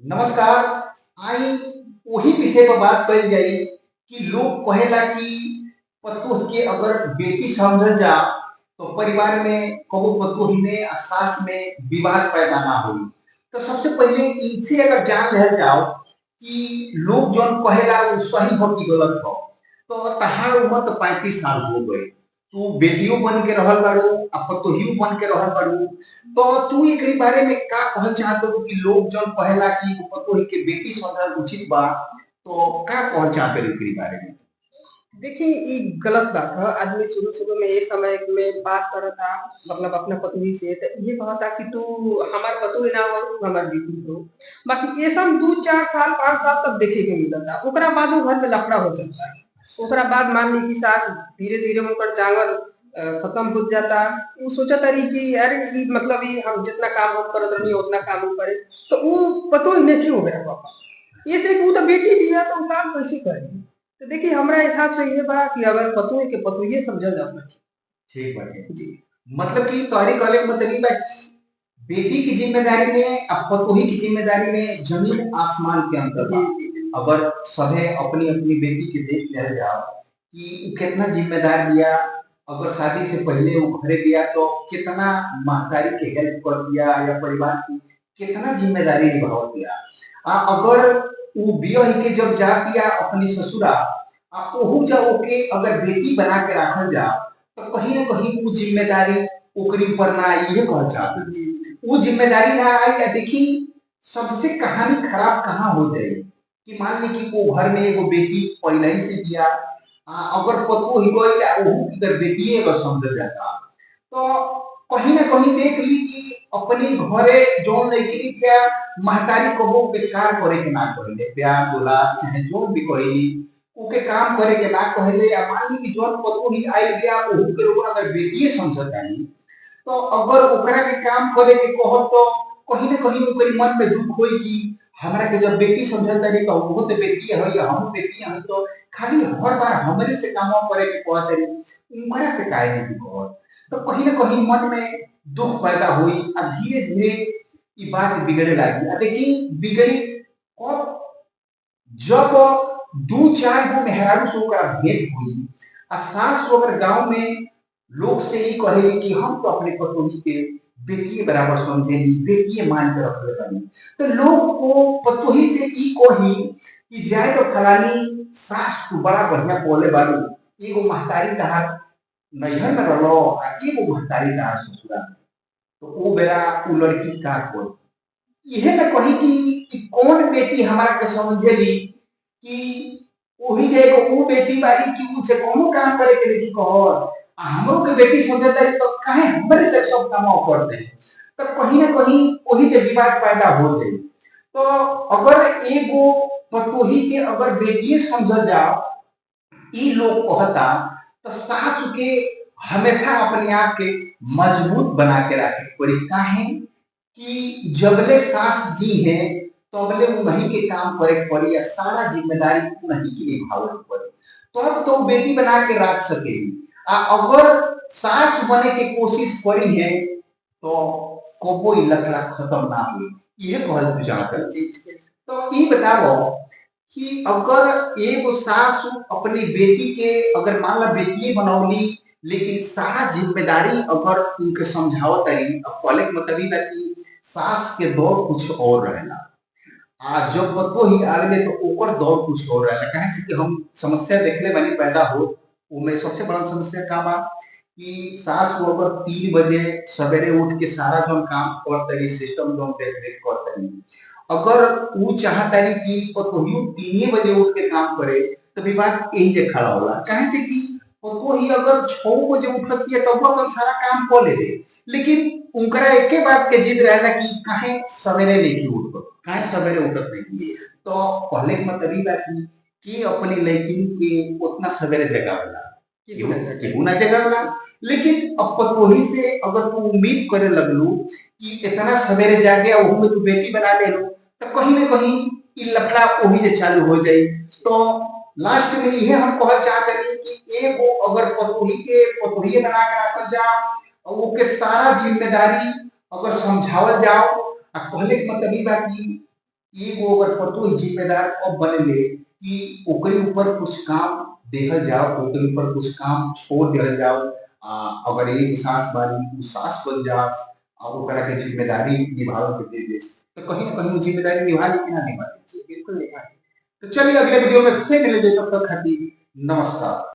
नमस्कार। आई वही विषय पर बात कल जाई कि लोग कहेला कि पतोह के अगर बेटी समझल जा तो परिवार में कबो पतोही में आ सास में विवाद पैदा ना होई। तो सबसे पहले इनसे अगर जान रहल जाओ कि लोग जौन कहेला वो सही हो कि गलत हो। तो तहार उम्र तो 35 साल हो गई, तू बेटियों बन के रहल बाड़ू आ पतोहियो बन के रहल बाड़ू। तो तू एकरी बारे में का कहल चाहत हो कि लोग जौन कहेला कि वो पतोही के बेटी समझल उचित बा, तो का कहल चाहत हो एकरी बारे में? देखिए ये गलत बात है। आदमी शुरू शुरू में ये समय में बात करता, मतलब अपने पत्नी से तो ये कहता कि तू हमार पतोही ना हो, तू हमार बेटी हो। बाकी ये सब 2 4 साल 5 साल तक देखे के मिलता, ओकरा बाद वो घर में लफड़ा हो जाता है। ओकरा बाद मान ली कि सास धीरे धीरे उनकर जांगर खत्म हो जाता। वो सोचा तारी कि अरे ई मतलब ये हम जितना काम हम करत रहनी उतना काम वो करे, तो वो पतोही नहीं हो गया पापा। ये से कि वो तो बेटी भी है तो वो काम कैसे करेगी। तो देखिए हमरा हिसाब से ये बा कि अगर पतोही के पतोहिए समझल जाता। ठीक बाटे। जी। मतलब कि तोहरे कहले के मतलब ई बा कि बेटी की जिम्मेदारी में अब पतोही की जिम्मेदारी में जमीन आसमान के अंतर जी, बा। जी, जी। अगर सभे अपनी अपनी बेटी के देख लिहल जाओ कि उ कितना जिम्मेदार बिया। अगर शादी से पहले वो घरे बिया तो कितना महतारी के हेल्प कर दिया या परिवार की कितना जिम्मेदारी निभावत बिया। अगर उ बियाह के जब जा दिया अपनी ससुरा, ओहू जब ओके अगर बेटी बना के राखल जा तो कहीं ना कहीं वो जिम्मेदारी ओकरी ऊपर ना आई, ये कहल चाहत हूं। जी, जी। वो जिम्मेदारी ना आई या देखी सबसे कहानी खराब कहाँ हो जाए कि मान ली कि वो घर में एगो बेटी पहले ही से दिया, अगर पतो ही गई ओहू की अगर बेटी अगर समझल जाता तो कहीं ना कहीं देख ली कि अपने घरे जो लड़की क्या महतारी कबो बेकार करे के ना कहले, प्यार दुलार चाहे जो भी कहली ओके काम करे के ना कहले। या मान ली कि जोन पतो ही आई गया ओहू के ऊपर अगर बेटी समझत आई तो अगर ओकरा के काम करे के कहब तो कहीं ना कहीं ओकरी मन में दुख होई कि हमरा के जब बेटी समझल तारी तो वो तो बेटी है या हम बेटी हैं, तो खाली हर बार हमरे से काम करे के कहत तारी, उनकरा से काहे नहीं कहत। तो कहीं ना कहीं मन में दुख पैदा हुई और धीरे धीरे ये बात बिगड़े लगी। देखी बिगड़ी कब, जब दो चार गो मेहरारू से ओकरा भेंट हुई आ सास अगर गांव में लोग से ही कहे कि हम तो अपने पतोही के बेटी बराबर समझेली, बेटी मान के रखले बानी। तो लोग को पतोही से ई कही कि जाए तो फलानी सास तू बड़ा बढ़िया बोले बारू, एगो महतारी तहार नैहर में रहलो आ एगो महतारी तहार ससुरा में, तो ओ बेरा उ लड़की का कोई इहे ना कही कि कौन बेटी हमारा के समझेली कि वही जे एगो उ बेटी बारी कि उ से कोनो काम करे के नहीं कहत, हमरो के बेटी समझता है तो काहे हमरे से सब काम करते हैं। तो कहीं ना कहीं वही जे विवाद पैदा हो जाए। तो अगर एगो पतोही के अगर बेटी समझल जाओ ई लोग कहता तो सास के हमेशा अपने आप के मजबूत बना के रखे पड़ी। काहे कि जबले सास जी है तबले उन्हीं के काम करे के पड़ी या सारा जिम्मेदारी उन्हीं की निभावे के पड़ी, तब तो बेटी बना के रख सकेगी। अगर सास बने की कोशिश करी है तो कोई लफड़ा खत्म ना हुई, ये कहल चाहत है। तो ये बताओ कि अगर एगो सास अपनी बेटी के अगर मान ला बेटी बनौली लेकिन सारा जिम्मेदारी अगर उनके समझावत तरी, अब कहले के मतलब ई बा कि सास के दौर कुछ और रहेला आ जब पतो ही आगे तो ओकर दौर कुछ और रहेला। काहे से कि हम समस्या देखले बानी पैदा हो, उमें सबसे बड़ा समस्या का बा कि सास को अगर 3 बजे सवेरे उठ के सारा जौन काम करतरी सिस्टम जौन देख रेख करतरी, अगर उ चाहतारी कि पतोहियो 3 बजे उठ के काम करे तो विवाद यही जे खड़ा होला। काहे से कि पतोही अगर 6 बजे उठती है तब अपन सारा काम कर ले, लेकिन उनकरा एके बात के जिद रहेला कि काहे सवेरे नहीं उठत, काहे सवेरे उठत नहीं। तो पहले के मतलब ई बा कि अपनी लड़की के उतना सवेरे जगावेला केहू ना जगावेला। लेकिन अब पतोही से अगर तू उम्मीद करे लगलू कि इतना सवेरे जागे ओहू में तू बेटी बना लेलू तो कहीं ना कहीं ई लफड़ा वही जे चालू हो जाई। तो लास्ट में यही हम कहल चाहते हैं कि एगो अगर पतोही के पतोही बना के रखल जाओ और ओके सारा जिम्मेदारी अगर समझावल जाओ, आ कहले के मतलब ई बा कि एगो अगर पतो ही जिम्मेदार अब बनेले कि ओकरे ऊपर कुछ काम देखल जाओ, ओकरे ऊपर कुछ काम छोड़ दिहल जाओ। अगर एक सास बारी उ सास बन जास और ओकरा के जिम्मेदारी निभावे के दे दे, तो कहीं ना कहीं वो जिम्मेदारी निभा ली कि ना निभा ली। जी, बिल्कुल निभाएँ। तो चलिए अगले वीडियो में फिर मिलेंगे, तब तक खातिर नमस्कार।